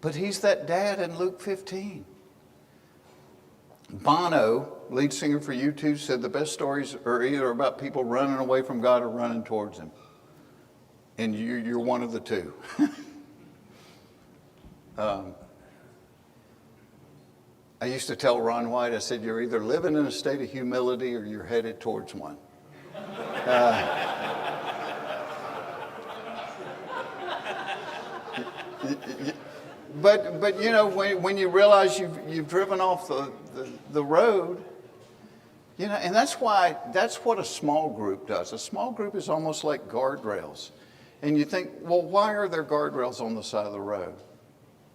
But he's that dad in Luke 15. Bono, lead singer for U2, said the best stories are either about people running away from God or running towards him. And you're one of the two. I used to tell Ron White, I said, you're either living in a state of humility or you're headed towards one. But you know, when you realize you've driven off the road, you know, and that's what a small group does. A small group is almost like guardrails. And you think, well, why are there guardrails on the side of the road?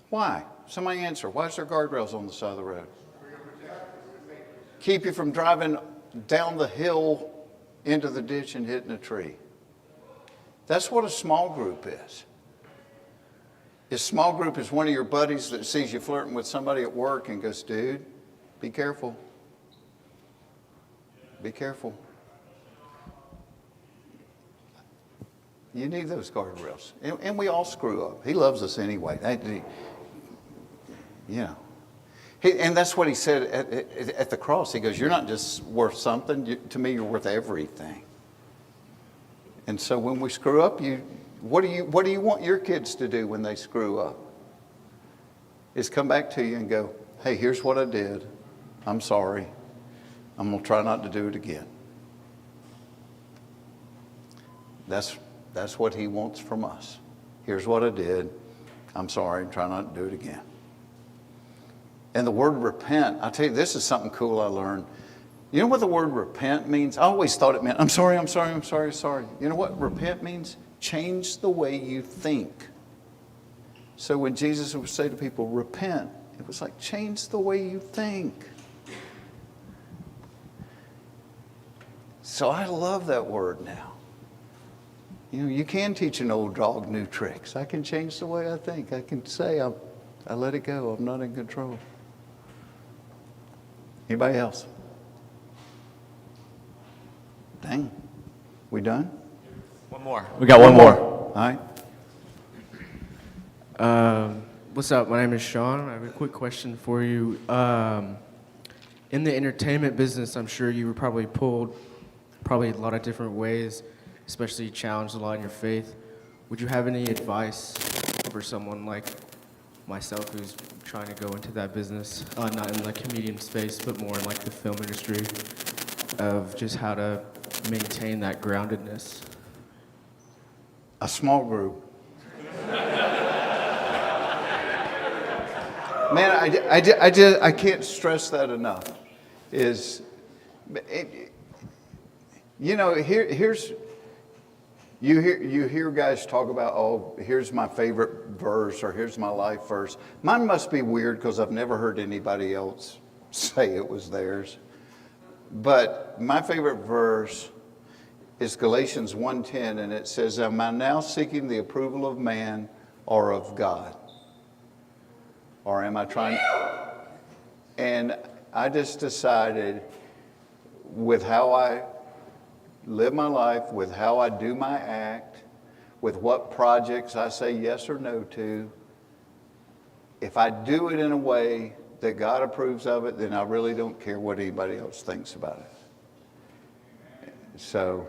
Why? Somebody answer. Why is there guardrails on the side of the road? Keep you from driving down the hill into the ditch and hitting a tree. That's what a small group is. A small group is one of your buddies that sees you flirting with somebody at work and goes, dude, be careful. Be careful. You need those guardrails. And we all screw up. He loves us anyway. You know. And that's what he said at the cross. He goes, you're not just worth something. To me, you're worth everything. And so when we screw up, what do you want your kids to do when they screw up? Is come back to you and go, hey, here's what I did. I'm sorry. I'm going to try not to do it again. That's what he wants from us. Here's what I did. I'm sorry. Try not to do it again. And the word repent, I'll tell you, this is something cool I learned. You know what the word repent means? I always thought it meant, I'm sorry. You know what repent means? Change the way you think. So when Jesus would say to people, repent, it was like, change the way you think. So I love that word now. You know, you can teach an old dog new tricks. I can change the way I think. I can say, I let it go. I'm not in control. Anybody else? Dang. We done? One more. We got one more. All right. What's up? My name is Sean. I have a quick question for you. In the entertainment business, I'm sure you were probably pulled a lot of different ways, especially challenged a lot in your faith. Would you have any advice for someone like myself who's trying to go into that business, not in the comedian space, but more in like the film industry, of just how to maintain that groundedness? A small group. Man, I can't stress that enough. You know, you hear guys talk about, oh, here's my favorite verse or here's my life verse. Mine must be weird because I've never heard anybody else say it was theirs. But my favorite verse is Galatians 1:10, and it says, am I now seeking the approval of man or of God? Or am I trying? And I just decided with how I live my life, with how I do my act, with what projects I say yes or no to, if I do it in a way that God approves of it, then I really don't care what anybody else thinks about it. So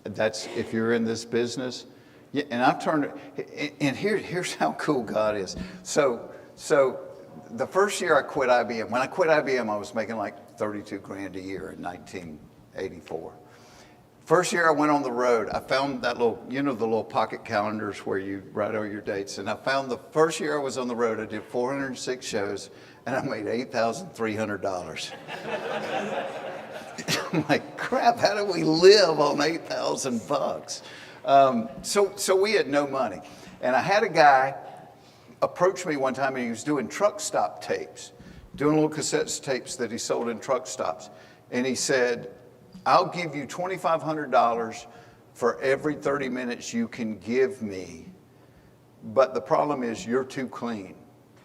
that's, if you're in this business, yeah, and I've turned, and here's how cool God is. So the first year I quit IBM, when I quit IBM, I was making like 32 grand a year in 1984. First year I went on the road, I found that little, you know, the little pocket calendars where you write all your dates. And I found the first year I was on the road, I did 406 shows and I made $8,300. I'm like, crap, how do we live on $8,000? So we had no money. And I had a guy approach me one time and he was doing truck stop tapes, doing little cassette tapes that he sold in truck stops. And he said, I'll give you $2,500 for every 30 minutes you can give me. But the problem is you're too clean.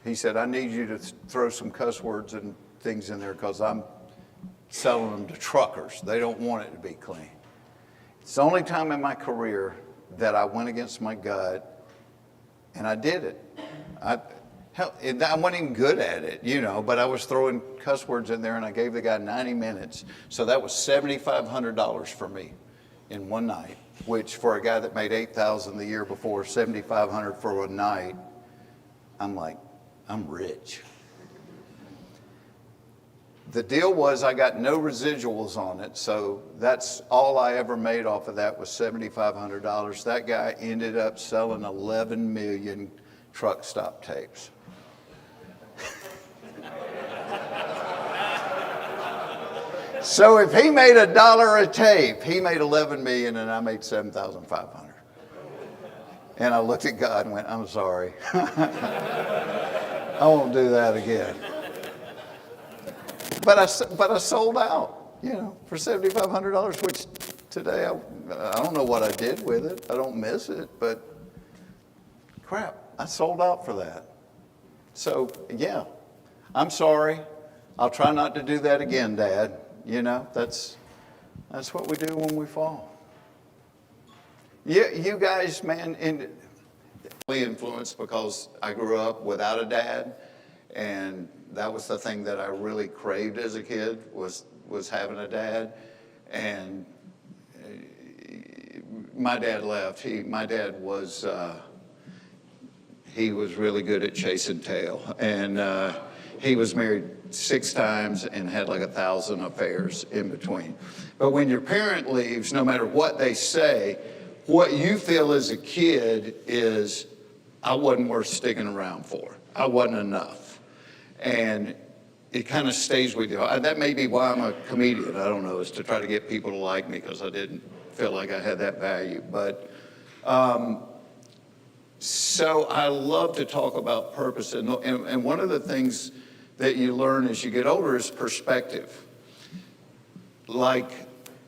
He said, I need you to throw some cuss words and things in there because I'm selling them to truckers. They don't want it to be clean. It's the only time in my career that I went against my gut And I did it. Hell, I wasn't even good at it, but I was throwing cuss words in there, and I gave the guy 90 minutes. So that was $7,500 for me in one night, which for a guy that made $8,000 the year before, $7,500 for a night, I'm like, I'm rich. The deal was I got no residuals on it, so that's all I ever made off of that was $7,500. That guy ended up selling 11 million truck stop tapes. So if he made $1 a tape, he made 11 million and I made 7,500. And I looked at God and went, I'm sorry. I won't do that again. But I sold out, for $7,500, which today I don't know what I did with it. I don't miss it, but crap, I sold out for that. So yeah, I'm sorry. I'll try not to do that again, Dad. That's what we do when we fall. Yeah, you guys, man, influenced because I grew up without a dad, and that was the thing that I really craved as a kid was having a dad. And my dad left. My dad was he was really good at chasing tail, and he was married 6 times and had like 1,000 affairs in between. But when your parent leaves, no matter what they say, what you feel as a kid is, I wasn't worth sticking around for. I wasn't enough. And it kind of stays with you. That may be why I'm a comedian. I don't know, is to try to get people to like me because I didn't feel like I had that value. But so I love to talk about purpose. And one of the things that you learn as you get older is perspective. Like,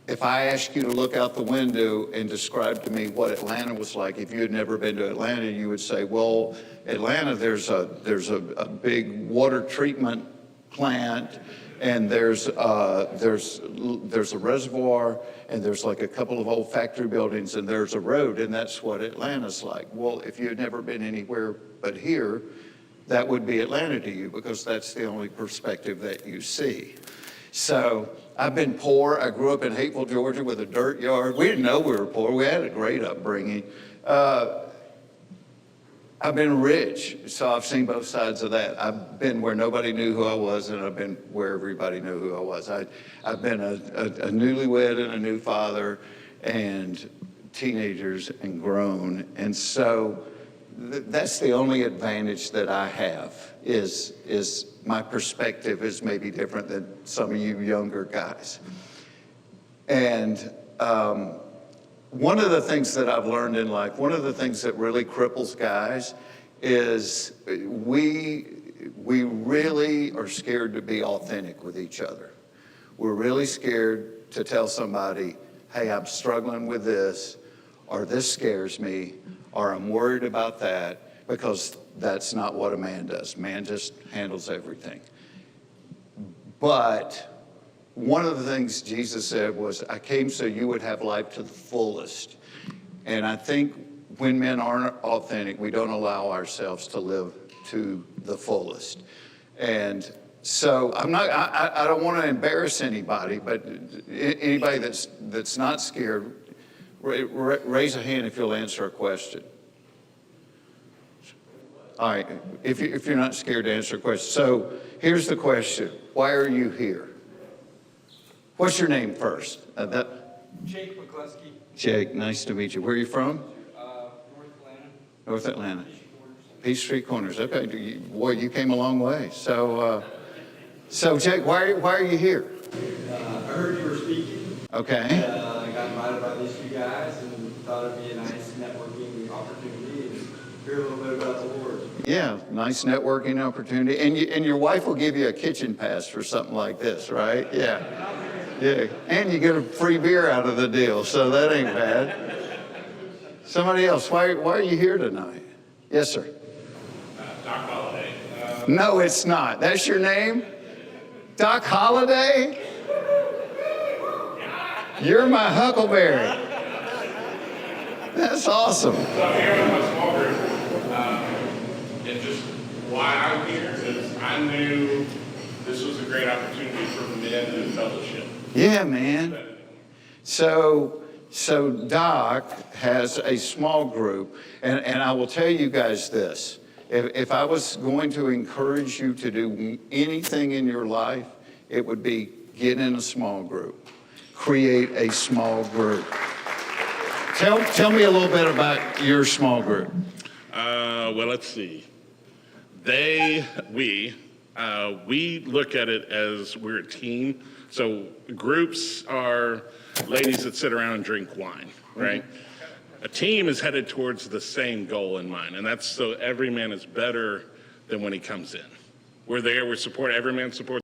if I ask you to look out the window and describe to me what Atlanta was like, if you had never been to Atlanta, you would say, well, Atlanta, there's a big water treatment plant, and there's a reservoir, and there's like a couple of old factory buildings, and there's a road, and that's what Atlanta's like. Well, if you had never been anywhere but here, that would be Atlanta to you, because that's the only perspective that you see. So I've been poor. I grew up in Hateville, Georgia with a dirt yard. We didn't know we were poor. We had a great upbringing. I've been rich, so I've seen both sides of that. I've been where nobody knew who I was, and I've been where everybody knew who I was. I've been a newlywed and a new father, and teenagers and grown. And so that's the only advantage that I have is my perspective is maybe different than some of you younger guys. And one of the things that I've learned in life, one of the things that really cripples guys is we really are scared to be authentic with each other. We're really scared to tell somebody, hey, I'm struggling with this, or this scares me, or I'm worried about that, because that's not what a man does. Man just handles everything. But one of the things Jesus said was, I came so you would have life to the fullest. And I think when men aren't authentic, we don't allow ourselves to live to the fullest. And so I don't want to embarrass anybody, but anybody that's not scared, raise a hand if you'll answer a question. All right, if you're not scared to answer a question. So here's the question. Why are you here? What's your name first? Jake McCluskey. Jake, nice to meet you. Where are you from? North Atlanta. North Atlanta. Peachtree Corners. Okay, boy, you came a long way. So Jake, why are you here? I heard you were speaking. Okay. I got invited by these two guys and thought it'd be a nice networking opportunity and hear a little bit about the Lord. Yeah, nice networking opportunity. And your wife will give you a kitchen pass for something like this, right? Yeah. Yeah. And you get a free beer out of the deal, so that ain't bad. Somebody else, why are you here tonight? Yes, sir. Doc Holliday. No, it's not. That's your name? Doc Holliday? You're my huckleberry. That's awesome. So I'm here with my small group. I knew this was a great opportunity for men and fellowship. Yeah, man. So Doc has a small group, and I will tell you guys this. If I was going to encourage you to do anything in your life, it would be get in a small group. Create a small group. Tell me a little bit about your small group. Well, let's see. We look at it as we're a team. So groups are ladies that sit around and drink wine, right? A team is headed towards the same goal in mind, and that's so every man is better than when he comes in. We're there, we support, every man supports